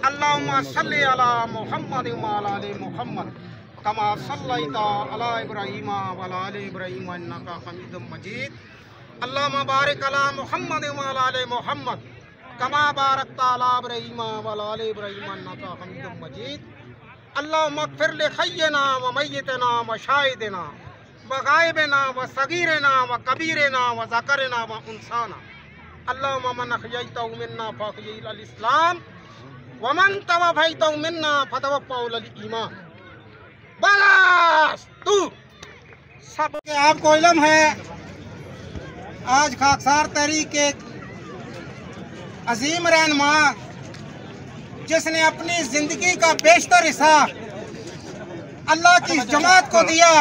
अल्लाहुम्मा सल्ली अला मुहम्मद व अला आलि मुहम्मद कमा सल्लैता अला इब्राहीम व अला आलि इब्राहीम इन्नका हमीदुम मजीद। अल्लाहुम्मा बारिक अला मुहम्मद व अला आलि मुहम्मद कमा बारकता अला इब्राहीम व अला आलि इब्राहीम इन्नका हमीदुम मजीद। अल्लाहुम्मा इग़फिर लि हय्यिना व मय्यितना व शाहिदिना व गायबिना व सगीरिना व कबीरिना व ज़करिना व उन्साना। अल्लाहुम्मा मन अहयैतहु मिन्ना फ़अहयिही अल इस्लाम व मन तवफ़ैतहु मिन्ना फ़तवफ़्फ़हु अल ईमान। बस तू सबके आपको इल्म है, आज खाकसार तहरीक के अजीम रहनुमा जिसने अपनी जिंदगी का बेशतर हिस्सा अल्लाह की जमात को दिया,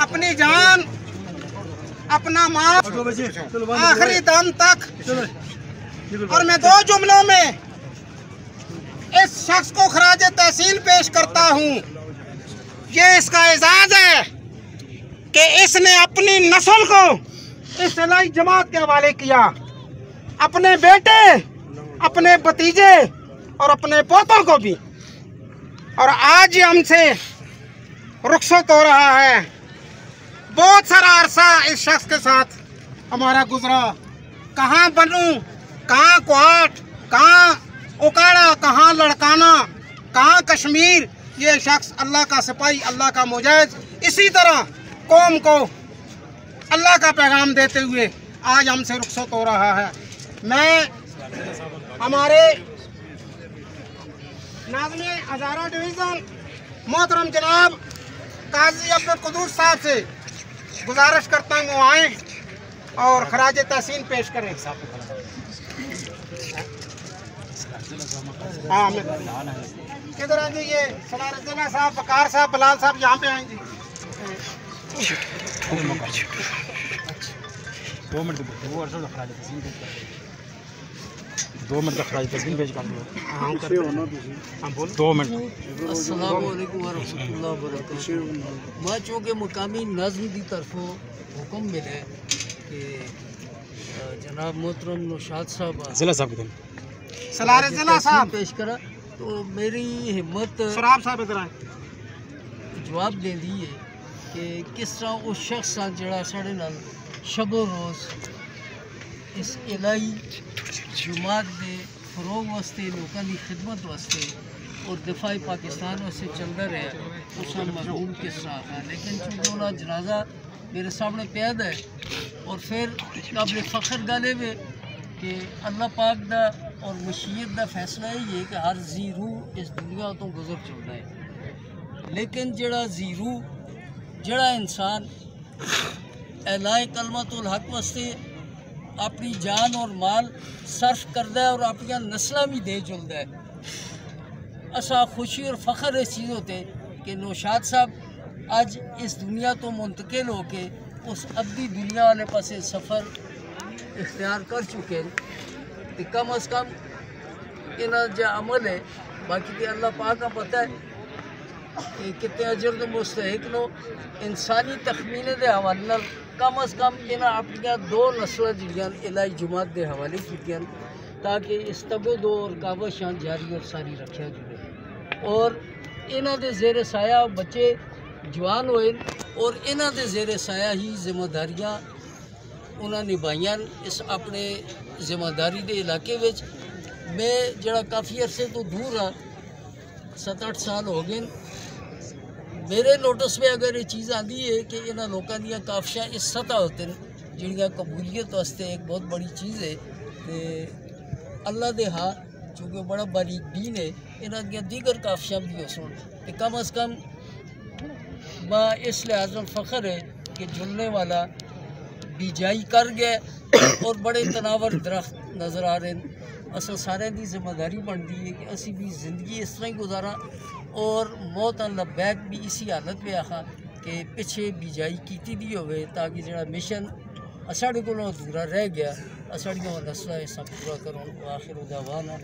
अपनी जान अपना माल आखिरी दम तक, और मैं दो जुमलों में इस शख्स को खराज तहसीन पेश करता हूँ। ये इसका एजाज है कि इसने अपनी नस्ल को इस इलाही जमात के हवाले किया, अपने बेटे, अपने भतीजे और अपने पोतों को भी। और आज हमसे रुखसत हो रहा है। बहुत सारा अरसा इस शख्स के साथ हमारा गुजरा। कहाँ बनू, कहाँ क्वाट, कहाँ उकाड़ा, कहाँ लड़काना, कहाँ कश्मीर। ये शख्स अल्लाह का सिपाही, अल्लाह का मुजाहिद, इसी तरह कौम को अल्लाह का पैगाम देते हुए आज हमसे रुखसत हो रहा है। मैं हमारे नाज़िम हज़ारा डिवीज़न मोहतरम जनाब काजी अब्दुल कुद्दूस साहब से गुजारिश करता हूँ वो आएँ और खराज तहसीन पेश करें। हाँ, किधर हैं जी? ये सलार ज़िला साहब, बकार साहब, बलाल साहब यहाँ पे आएँ जी। 2 मिनट का खराज तस्वीर पेश कर दो। 2 मिनट। अस्सलाम वालेकुम व रहमतुल्लाहि व बरकातहू। मैं चूँकि मुकामी नज़्म की तरफों हुक्म मिले कि जनाब मोहतरम नौशाद साहब ज़िला साहब सलार ज़िला साहब पेश करा, तो मेरी हिम्मत सराब साहब इधर आए जवाब दे दी है कि किस तरह उस शख्स आ जड़ा साढ़े नाल शबो रोज़ इस इलाही जमात के फरोग वास्ते, लोगों की खिदमत वास्ते और दिफाई पाकिस्तान वास्ते चलता रहा। उस मरहूम किस तरह था, लेकिन चूँकि उन्होंने जनाजा मेरे सामने पैद है और फिर काबिल फ़ख्र गल है कि अल्लाह पाक दा और मशीयत दा फैसला ही है कि हर जी रूह इस दुनिया तो गुजर चलता है। लेकिन जड़ा जी रूह, जड़ा इंसान एलाए कलमतुल हक वास्ते अपनी जान और माल सर्फ करता है और अपनी नस्ल भी दे चलता है। असा खुशी और फ़ख्र इस चीज़ होते कि नौशाद साहब आज इस दुनिया तो मुंतकिल हो के उस अब्दी दुनिया वाले पासे सफ़र इख्तियार कर चुके हैं। तो कम अज़ कम इन्ह जो अमल है, बाकी तो अल्लाह पाक का पता है कि कितने अजर तो मुस्तहिक नो। इंसानी तखमीने के हवाले कम अज़ कम इन्हें अपनिया 2 नस्ल जड़ियाँ इलाही जमात के हवाले की, ताकि इस तबो और काबशान जारी और सारी रखा जुड़े और इन्हों के जेर साया बच्चे जवान होए और इन्हों के जेर साया ही जिम्मेदारियाँ उन्होंने निभाइयां इस अपने जिम्मेदारी के इलाके में। मैं जरा काफ़ी अरसे तो दूर हाँ, 7-8 साल हो गए। मेरे नोटिस में अगर ये चीज़ आती है कि इन्होंने लोगों दी काफिशा इस सतह होते हैं जिहड़ियां कबूलियत वास्ते एक बहुत बड़ी चीज़ है। तो अल्लाह दे हाँ चूँकि बड़ा बारीक दीन है, इन्हों दी दीगर काफिशा भी हो सुन तो कम अज़ कम मैं इस लिहाज फ़ख्र है कि जुलने वाला बिजाई कर गया और बड़े तनावर दरख्त नज़र आ रहे हैं। असा सारे की जिम्मेदारी बनती है कि असी भी जिंदगी इस तरह ही गुजारा और मौत लबैक भी इसी हालत में आखा कि पिछे बिजाई की दी हो, ताकि जो मिशन साढ़े को अधूरा रह गया साड़ियाँ नस्लें सब पूरा करो। आखिर दावाना।